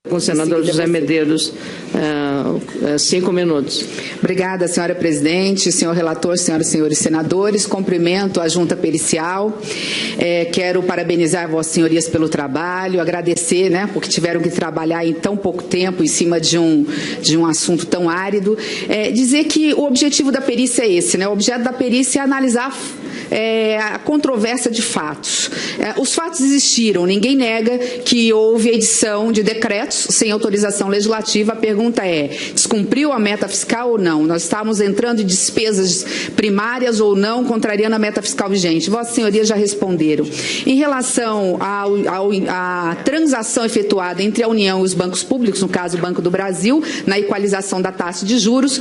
Com o senador José Medeiros, 5 minutos. Obrigada, senhora presidente, senhor relator, senhoras e senhores senadores. Cumprimento a junta pericial. Quero parabenizar vossas senhorias pelo trabalho, agradecer, porque tiveram que trabalhar em tão pouco tempo em cima de um assunto tão árido. Dizer que o objetivo da perícia é esse, o objeto da perícia é analisar a controvérsia de fatos. Os fatos existiram, ninguém nega que houve edição de decretos sem autorização legislativa. A pergunta é, descumpriu a meta fiscal ou não? Nós estamos entrando em despesas primárias ou não, contrariando a meta fiscal vigente? Vossas senhorias já responderam. Em relação à transação efetuada entre a União e os bancos públicos, no caso o Banco do Brasil, na equalização da taxa de juros,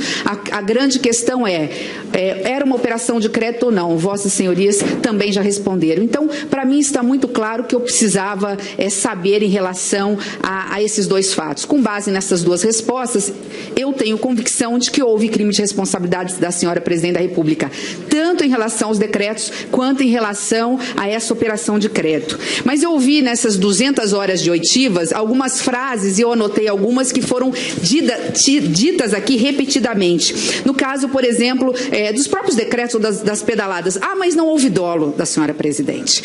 a grande questão era uma operação de crédito ou não? Vossas senhorias também já responderam. Então, para mim está muito claro que eu precisava saber em relação a esses dois fatos. Com base nessas duas respostas, eu tenho convicção de que houve crime de responsabilidade da senhora Presidente da República, tanto em relação aos decretos, quanto em relação a essa operação de crédito. Mas eu ouvi nessas 200 horas de oitivas algumas frases, e eu anotei algumas que foram ditas aqui repetidamente. No caso, por exemplo, dos próprios decretos ou das pedaladas. Mas não houve dolo da senhora Presidente.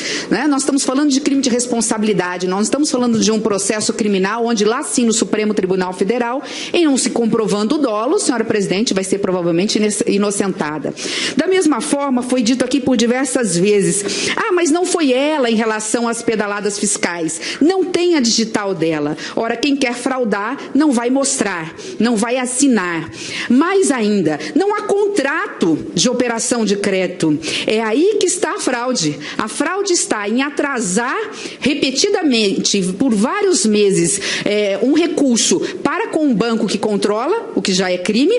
Nós estamos falando de crime de responsabilidade, nós estamos falando de um processo criminal onde lá sim no Supremo Tribunal Federal, em não se comprovando o dolo, a senhora Presidente vai ser provavelmente inocentada. Da mesma forma, foi dito aqui por diversas vezes, mas não foi ela em relação às pedaladas fiscais, não tem a digital dela. Ora, quem quer fraudar não vai mostrar, não vai assinar. Mais ainda, não há contrato de operação de crédito. É aí que está a fraude. A fraude está em atrasar repetidamente, por vários meses, um recurso para com o banco que controla, o que já é crime.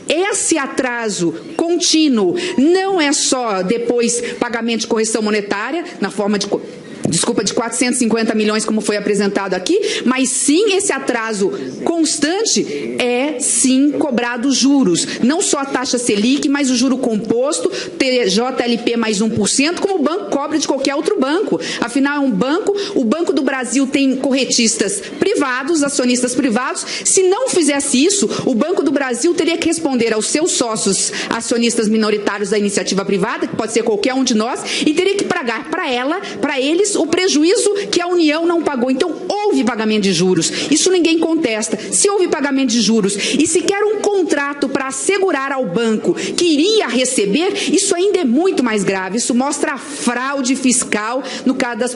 Esse atraso contínuo não é só depois pagamento de correção monetária, na forma de 450 milhões, como foi apresentado aqui, mas sim esse atraso constante é sim cobrado juros. Não só a taxa Selic, mas o juro composto, TJLP mais 1%, como o banco cobra de qualquer outro banco. Afinal, é um banco, o Banco do Brasil tem corretistas privados, acionistas privados. Se não fizesse isso, o Banco do Brasil teria que responder aos seus sócios acionistas minoritários da iniciativa privada, que pode ser qualquer um de nós, e teria que pagar para eles o prejuízo que a União não pagou. Então, houve pagamento de juros. Isso ninguém contesta. Se houve pagamento de juros e se quer um contrato para assegurar ao banco que iria receber, isso ainda é muito mais grave. Isso mostra a fraude fiscal no caso das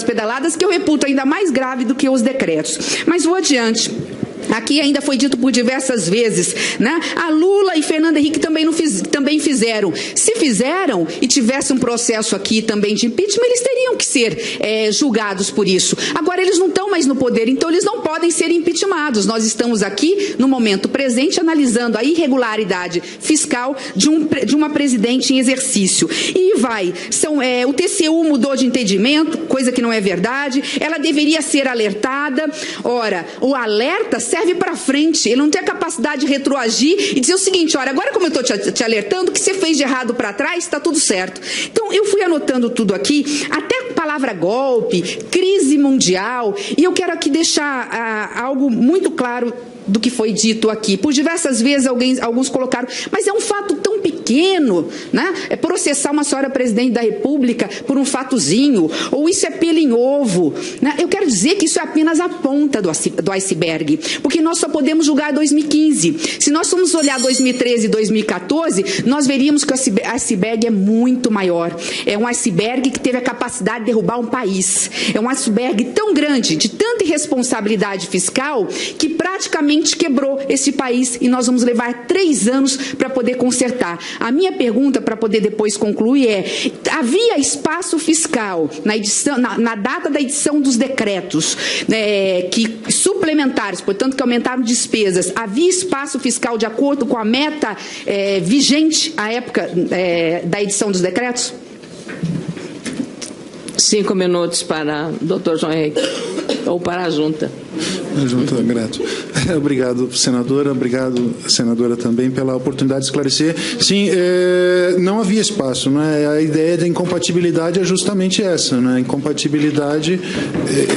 pedaladas, que eu reputo ainda mais grave do que os decretos. Mas vou adiante. Aqui ainda foi dito por diversas vezes, a Lula e Fernando Henrique também fizeram. Se fizeram e tivesse um processo aqui também de impeachment, eles teriam que ser julgados por isso. Agora, eles não estão mais no poder, então eles não podem ser impeachmentados. Nós estamos aqui, no momento presente, analisando a irregularidade fiscal de uma presidente em exercício. E o TCU mudou de entendimento, coisa que não é verdade, ela deveria ser alertada. Ora, o alerta serve para frente, ele não tem a capacidade de retroagir e dizer o seguinte, agora como eu estou te alertando, o que você fez de errado para trás, está tudo certo. Então, eu fui anotando tudo aqui, até a palavra golpe, crise mundial, e eu quero aqui deixar algo muito claro do que foi dito aqui. Por diversas vezes alguns colocaram, mas é um fato tão pequeno, é processar uma senhora Presidente da República por um fatozinho, ou isso é pelo em ovo. Eu quero dizer que isso é apenas a ponta do iceberg, porque nós só podemos julgar 2015. Se nós formos olhar 2013 e 2014, nós veríamos que o iceberg é muito maior. É um iceberg que teve a capacidade de derrubar um país. É um iceberg tão grande, de tanta irresponsabilidade fiscal, que praticamente quebrou esse país e nós vamos levar 3 anos para poder consertar. A minha pergunta, para poder depois concluir, havia espaço fiscal na data da edição dos decretos suplementares, portanto, que aumentaram despesas, havia espaço fiscal de acordo com a meta vigente à época da edição dos decretos? 5 minutos para o Dr. João Henrique, ou para a Junta. Junta, grato. Obrigado, senadora. Obrigado, senadora, também pela oportunidade de esclarecer. Sim, não havia espaço, né? A ideia da incompatibilidade é justamente essa, né? Incompatibilidade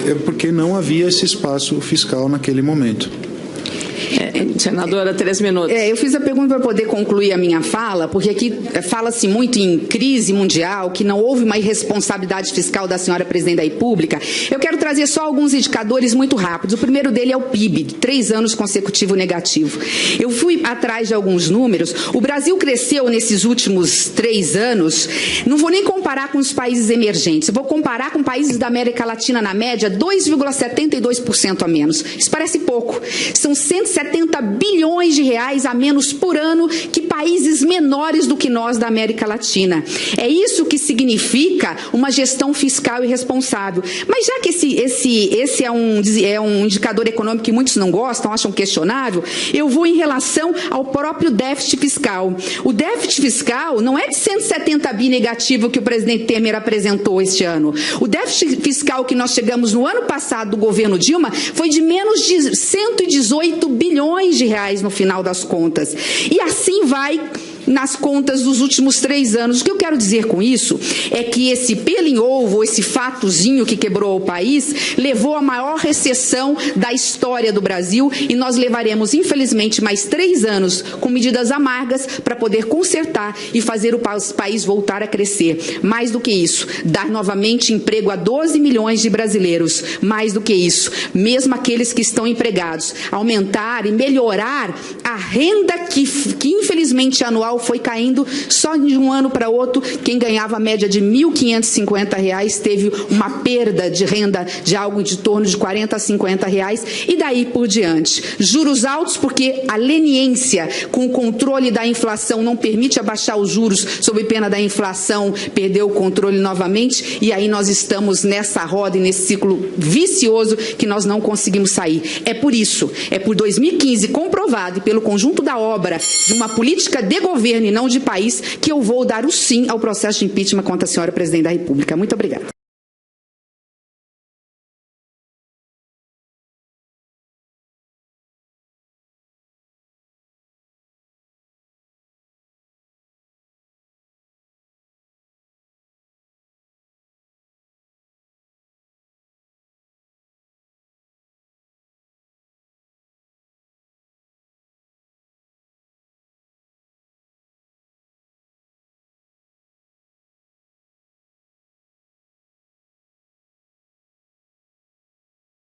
é porque não havia esse espaço fiscal naquele momento. Senadora, 3 minutos. Eu fiz a pergunta para poder concluir a minha fala, porque aqui fala-se muito em crise mundial, que não houve uma irresponsabilidade fiscal da senhora presidente da República. Eu quero trazer só alguns indicadores muito rápidos. O primeiro dele é o PIB, 3 anos consecutivos negativo. Eu fui atrás de alguns números. O Brasil cresceu nesses últimos 3 anos, não vou nem comparar com os países emergentes, eu vou comparar com países da América Latina, na média, 2,72% a menos. Isso parece pouco. São 170 bilhões de reais a menos por ano que países menores do que nós da América Latina. É isso que significa uma gestão fiscal irresponsável. Mas já que esse é um indicador econômico que muitos não gostam, acham questionável, eu vou em relação ao próprio déficit fiscal. O déficit fiscal não é de 170 bi negativo que o presidente Temer apresentou este ano. O déficit fiscal que nós chegamos no ano passado do governo Dilma foi de menos de 118 bilhões de reais no final das contas. E assim vai nas contas dos últimos 3 anos. O que eu quero dizer com isso é que esse pelo em ovo, esse fatozinho que quebrou o país, levou à maior recessão da história do Brasil e nós levaremos, infelizmente, mais 3 anos com medidas amargas para poder consertar e fazer o país voltar a crescer. Mais do que isso, dar novamente emprego a 12 milhões de brasileiros. Mais do que isso, mesmo aqueles que estão empregados, aumentar e melhorar a renda que infelizmente anual foi caindo só de um ano para outro. Quem ganhava a média de R$ 1.550 teve uma perda de renda de algo de torno de R$ 40 a R$ 50 e daí por diante. Juros altos porque a leniência com o controle da inflação não permite abaixar os juros sob pena da inflação perder o controle novamente e aí nós estamos nessa roda e nesse ciclo vicioso que nós não conseguimos sair. É por isso, é por 2015 comprovado e pelo conjunto da obra de uma política de governo e não de país, que eu vou dar o sim ao processo de impeachment contra a senhora presidente da República. Muito obrigada.